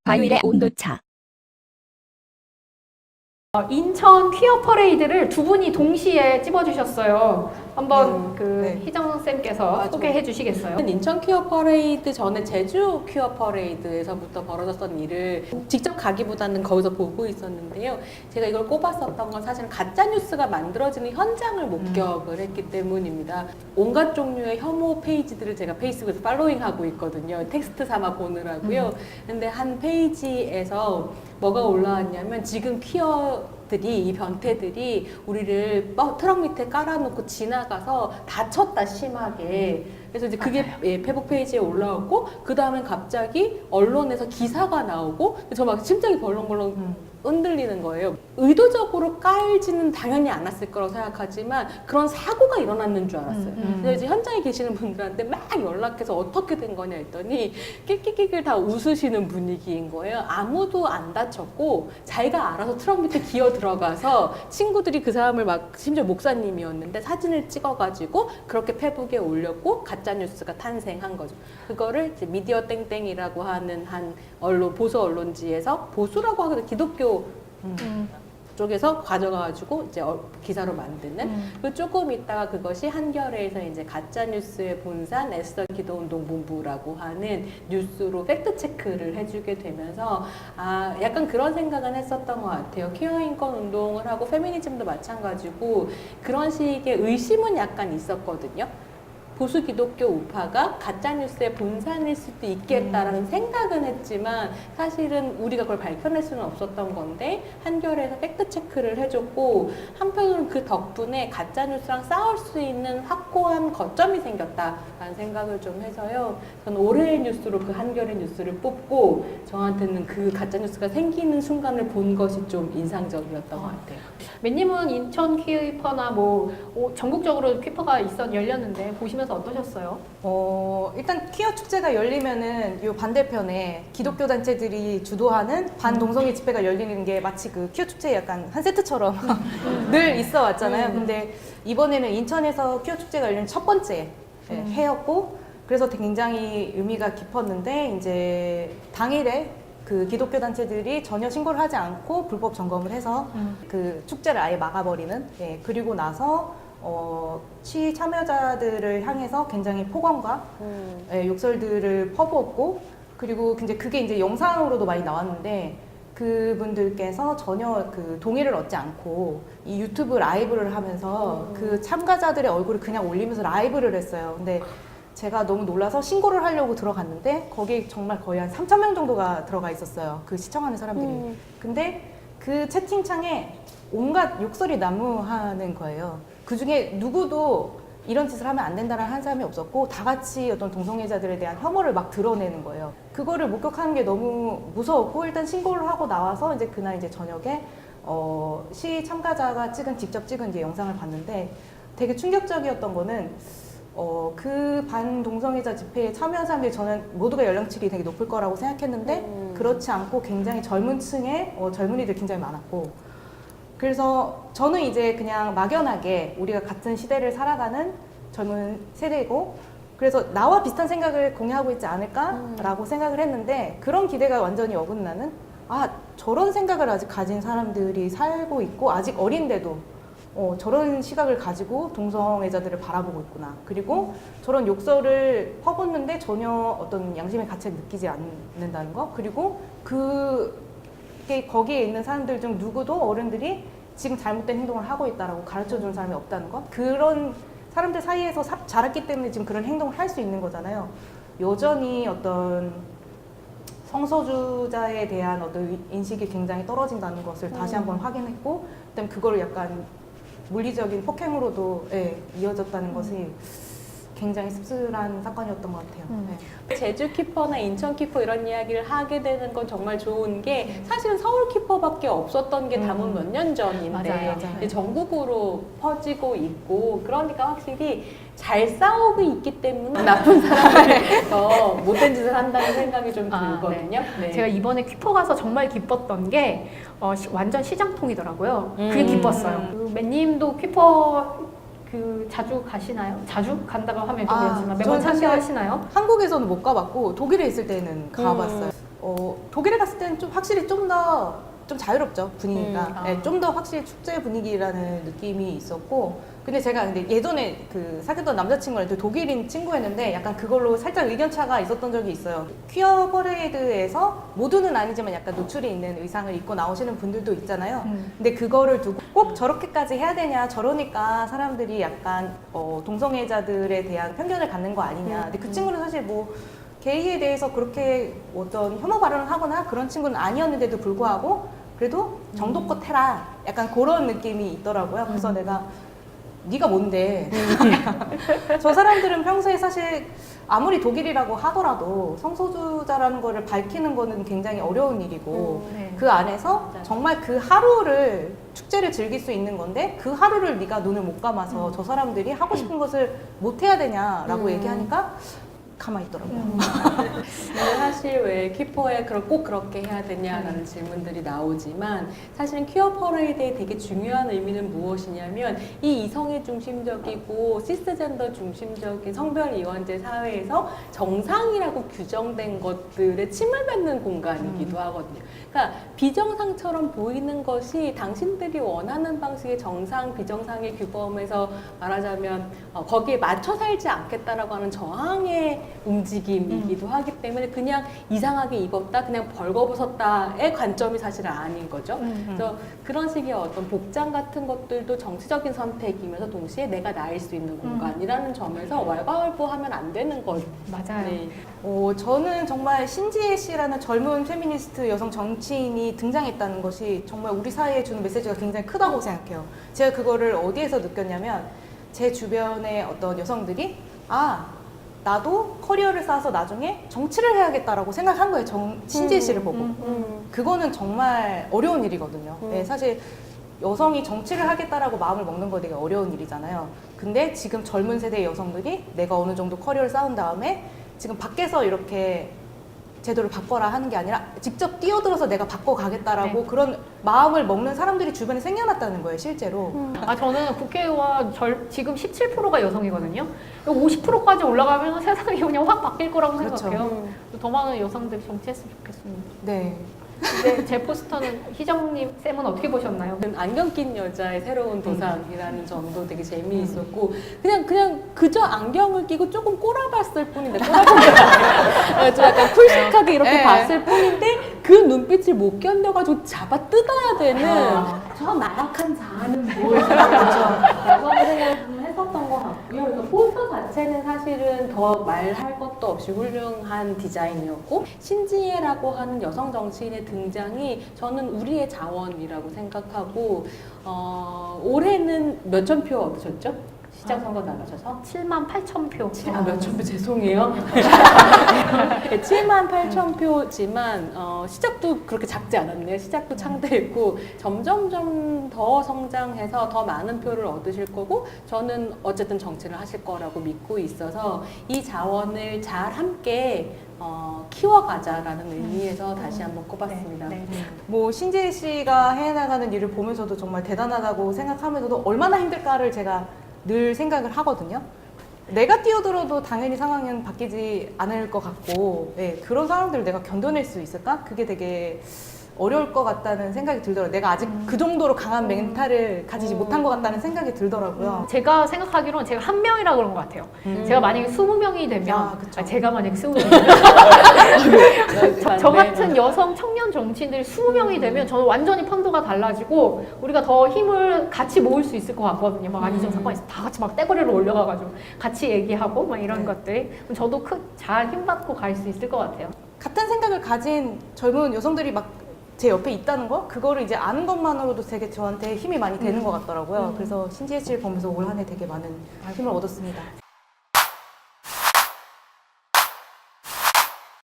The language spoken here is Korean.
과일의 온도차. 인천 퀴어 퍼레이드를 두 분이 동시에 찝어주셨어요. 한번 네. 희정 쌤께서 소개해 주시겠어요? 인천 퀴어 퍼레이드 전에 제주 퀴어 퍼레이드에서부터 벌어졌던 일을 직접 가기보다는 거기서 보고 있었는데요. 제가 이걸 꼽았었던 건 사실은 가짜 뉴스가 만들어지는 현장을 목격을 했기 때문입니다. 온갖 종류의 혐오 페이지들을 제가 페이스북에서 팔로잉하고 있거든요. 텍스트 삼아 보느라고요. 근데 한 페이지에서 뭐가 올라왔냐면 지금 퀴어들이 이 변태들이 우리를 트럭 밑에 깔아놓고 지나가서 다쳤다 심하게. 그래서 이제 그게 페북 페이지에 올라왔고 그 다음엔 갑자기 언론에서 기사가 나오고 저 막 심장이 벌렁벌렁 흔들리는 거예요. 의도적으로 깔지는 당연히 않았을 거라고 생각하지만 그런 사고가 일어났는 줄 알았어요. 그래서 이제 현장에 계시는 분들한테 막 연락해서 어떻게 된 거냐 했더니 낄낄낄낄 다 웃으시는 분위기인 거예요. 아무도 안 다쳤고 자기가 알아서 트럭 밑에 기어 들어가서 친구들이 그 사람을 막 심지어 목사님이었는데 사진을 찍어가지고 그렇게 페북에 올렸고 가짜 뉴스가 탄생한 거죠. 그거를 이제 미디어 땡땡이라고 하는 한 언론 보수 언론지에서 보수라고 하거든 기독교 쪽에서 가져가가지고 이제 기사로 만드는 그 조금 있다가 그것이 한겨레에서 이제 가짜 뉴스의 본산 에스더 기도운동 본부라고 하는 뉴스로 팩트 체크를 해주게 되면서 아 약간 그런 생각은 했었던 것 같아요. 퀴어 인권 운동을 하고 페미니즘도 마찬가지고 그런 식의 의심은 약간 있었거든요. 보수 기독교 우파가 가짜뉴스의 본산일 수도 있겠다라는 생각은 했지만 사실은 우리가 그걸 밝혀낼 수는 없었던 건데 한겨레에서 팩트체크를 해줬고 한편으로는 그 덕분에 가짜뉴스랑 싸울 수 있는 확고한 거점이 생겼다라는 생각을 좀 해서요. 저는 올해의 뉴스로 그 한겨레 뉴스를 뽑고 저한테는 그 가짜뉴스가 생기는 순간을 본 것이 좀 인상적이었던 것 같아요. 맨님은 인천 퀴퍼나 전국적으로 퀴퍼가 열렸는데 보시면서 어떠셨어요? 일단 퀴어 축제가 열리면은 요 반대편에 기독교 단체들이 주도하는 반동성애 집회가 열리는 게 마치 그 퀴어 축제에 약간 한 세트처럼 늘 있어 왔잖아요. 근데 이번에는 인천에서 퀴어 축제가 열린 첫 번째 해였고 그래서 굉장히 의미가 깊었는데 이제 당일에 그 기독교 단체들이 전혀 신고를 하지 않고 불법 점검을 해서 그 축제를 아예 막아버리는 그리고 나서 시위 참여자들을 향해서 굉장히 폭언과 욕설들을 퍼부었고 그리고 이제 그게 이제 영상으로도 많이 나왔는데 그분들께서 전혀 그 동의를 얻지 않고 이 유튜브 라이브를 하면서 그 참가자들의 얼굴을 그냥 올리면서 라이브를 했어요. 근데 제가 너무 놀라서 신고를 하려고 들어갔는데 거기 정말 거의 한 3,000명 정도가 들어가 있었어요. 그 시청하는 사람들이. 근데 그 채팅창에 온갖 욕설이 난무하는 거예요. 그 중에 누구도 이런 짓을 하면 안 된다라는 한 사람이 없었고 다 같이 어떤 동성애자들에 대한 혐오를 막 드러내는 거예요. 그거를 목격하는 게 너무 무서웠고 일단 신고를 하고 나와서 이제 그날 이제 저녁에 시위 참가자가 직접 찍은 이제 영상을 봤는데 되게 충격적이었던 거는 그 반동성애자 집회에 참여한 사람들이 저는 모두가 연령층이 되게 높을 거라고 생각했는데 그렇지 않고 굉장히 젊은 층의 젊은이들 굉장히 많았고 그래서 저는 이제 그냥 막연하게 우리가 같은 시대를 살아가는 젊은 세대이고 그래서 나와 비슷한 생각을 공유하고 있지 않을까라고 생각을 했는데 그런 기대가 완전히 어긋나는 저런 생각을 아직 가진 사람들이 살고 있고 아직 어린데도 저런 시각을 가지고 동성애자들을 바라보고 있구나. 그리고 저런 욕설을 퍼붓는데 전혀 어떤 양심의 가치를 느끼지 않는다는 거. 그리고 거기에 있는 사람들 중 누구도 어른들이 지금 잘못된 행동을 하고 있다라고 가르쳐주는 사람이 없다는 것. 그런 사람들 사이에서 자랐기 때문에 지금 그런 행동을 할 수 있는 거잖아요. 여전히 어떤 성소수자에 대한 어떤 인식이 굉장히 떨어진다는 것을 다시 한번 확인했고, 그다음에 그거를 약간 물리적인 폭행으로도 이어졌다는 것이 굉장히 씁쓸한 사건이었던 것 같아요. 제주 키퍼나 인천 키퍼 이런 이야기를 하게 되는 건 정말 좋은 게 사실은 서울 키퍼밖에 없었던 게 담은 몇 년 전인데 맞아요. 이제 전국으로 퍼지고 있고 그러니까 확실히 잘 싸우고 있기 때문에 나쁜 사람들이 더 못된 짓을 한다는 생각이 좀 들거든요. 네. 제가 이번에 퀴퍼 가서 정말 기뻤던 게 완전 시장통이더라고요. 그게 기뻤어요. 맨님도 퀴퍼 자주 가시나요? 자주 간다고 하면 좀 그렇지만 매번 저는 사실 참여하시나요? 한국에서는 못 가봤고 독일에 있을 때는 가봤어요. 독일에 갔을 때는 좀 확실히 좀 더 좀 자유롭죠, 분위기가. 네, 좀 더 확실히 축제 분위기라는 느낌이 있었고, 근데 제가 근데 예전에 그 사귀었던 남자친구한테 독일인 친구였는데 약간 그걸로 살짝 의견차가 있었던 적이 있어요. 퀴어 퍼레이드에서 모두는 아니지만 약간 노출이 있는 의상을 입고 나오시는 분들도 있잖아요. 근데 그거를 두고 꼭 저렇게까지 해야 되냐, 저러니까 사람들이 약간 동성애자들에 대한 편견을 갖는 거 아니냐. 근데 그 친구는 사실 뭐 게이에 대해서 그렇게 어떤 혐오 발언을 하거나 그런 친구는 아니었는데도 불구하고 그래도 정도껏 해라, 약간 그런 느낌이 있더라고요. 그래서 내가 네가 뭔데? 저 사람들은 평소에 사실 아무리 독일이라고 하더라도 성소수자라는 거를 밝히는 거는 굉장히 어려운 일이고 네. 그 안에서 맞아요. 정말 그 하루를 축제를 즐길 수 있는 건데 그 하루를 네가 눈을 못 감아서 저 사람들이 하고 싶은 것을 못 해야 되냐라고 얘기하니까 가만히 있더라고요. 근데 사실 왜 퀴퍼에 꼭 그렇게 해야 되냐라는 질문들이 나오지만 사실은 퀴어 퍼레이드의 되게 중요한 의미는 무엇이냐면 이 이성애 중심적이고 시스젠더 중심적인 성별 이원제 사회에서 정상이라고 규정된 것들에 침을 뱉는 공간이기도 하거든요. 그러니까 비정상처럼 보이는 것이 당신들이 원하는 방식의 정상, 비정상의 규범에서 말하자면 거기에 맞춰 살지 않겠다라고 하는 저항의 움직임이기도 하기 때문에 그냥 이상하게 입었다, 그냥 벌거벗었다의 관점이 사실 아닌 거죠. 그래서 그런 식의 어떤 복장 같은 것들도 정치적인 선택이면서 동시에 내가 나일 수 있는 공간이라는 점에서 왈가왈부하면 안 되는 거죠. 맞아요. 네. 저는 정말 신지혜 씨라는 젊은 페미니스트 여성 정치인이 등장했다는 것이 정말 우리 사회에 주는 메시지가 굉장히 크다고 생각해요. 제가 그거를 어디에서 느꼈냐면 제 주변의 어떤 여성들이 나도 커리어를 쌓아서 나중에 정치를 해야겠다라고 생각한 거예요. 신지혜 씨를 보고. 그거는 정말 어려운 일이거든요. 네, 사실 여성이 정치를 하겠다라고 마음을 먹는 거 되게 어려운 일이잖아요. 근데 지금 젊은 세대의 여성들이 내가 어느 정도 커리어를 쌓은 다음에 지금 밖에서 이렇게 제도를 바꿔라 하는 게 아니라 직접 뛰어들어서 내가 바꿔가겠다라고 네. 그런 마음을 먹는 사람들이 주변에 생겨났다는 거예요, 실제로. 저는 국회의원 지금 17%가 여성이거든요. 50%까지 올라가면 세상이 그냥 확 바뀔 거라고 그렇죠. 생각해요. 더 많은 여성들이 정치했으면 좋겠습니다. 네. 근데 제 포스터는 희정님 쌤은 어떻게 보셨나요? 안경 낀 여자의 새로운 도상이라는 점도 되게 재미있었고 그냥 그저 안경을 끼고 조금 꼬라봤을 뿐인데 꼬라본 게 아니라 좀 약간 쿨식하게 이렇게 네. 봤을 뿐인데 그 눈빛을 못 견뎌가지고 잡아 뜯어야 되는 저 나약한 자아는 뭐였을까 라고 생각을 좀 했었던 것 같고요. 그래서 포스터 자체는 사실은 더 말할 것도 없이 훌륭한 디자인이었고 신지혜라고 하는 여성 정치인의 등장이 저는 우리의 자원이라고 생각하고 올해는 몇천 표 얻으셨죠? 시장 선거 나가셔서? 7만 8천 표. 몇천 표 죄송해요. 7만 8천 표지만 시작도 그렇게 작지 않았네요. 시작도 창대했고 점점점 더 성장해서 더 많은 표를 얻으실 거고 저는 어쨌든 정치를 하실 거라고 믿고 있어서 이 자원을 잘 함께 키워가자라는 의미에서 다시 한번 꼽았습니다. 네, 네. 뭐 신지혜 씨가 해나가는 일을 보면서도 정말 대단하다고 생각하면서도 얼마나 힘들까를 제가 늘 생각을 하거든요. 내가 뛰어들어도 당연히 상황은 바뀌지 않을 것 같고 그런 상황들을 내가 견뎌낼 수 있을까? 그게 되게 어려울 것 같다는 생각이 들더라고요. 내가 아직 그 정도로 강한 멘탈을 가지지 못한 것 같다는 생각이 들더라고요. 제가 생각하기로는 제가 한 명이라 그런 것 같아요. 제가 만약에 20명이 되면 그쵸. 제가 만약에 20명이 되면 저 같은 여성 청년 정치인들이 20명이 되면 저는 완전히 판도가 달라지고 우리가 더 힘을 같이 모을 수 있을 것 같거든요. 막 안희정 사건이 있으면 다 같이 막 떼거리를 올려가가지고 같이 얘기하고 막 이런 것들이 저도 잘 힘받고 갈 수 있을 것 같아요. 같은 생각을 가진 젊은 여성들이 막 제 옆에 있다는 거? 그거를 이제 아는 것만으로도 되게 저한테 힘이 많이 되는 것 같더라고요. 그래서 신지혜 씨를 보면서 올 한 해 되게 많은 힘을 얻었습니다.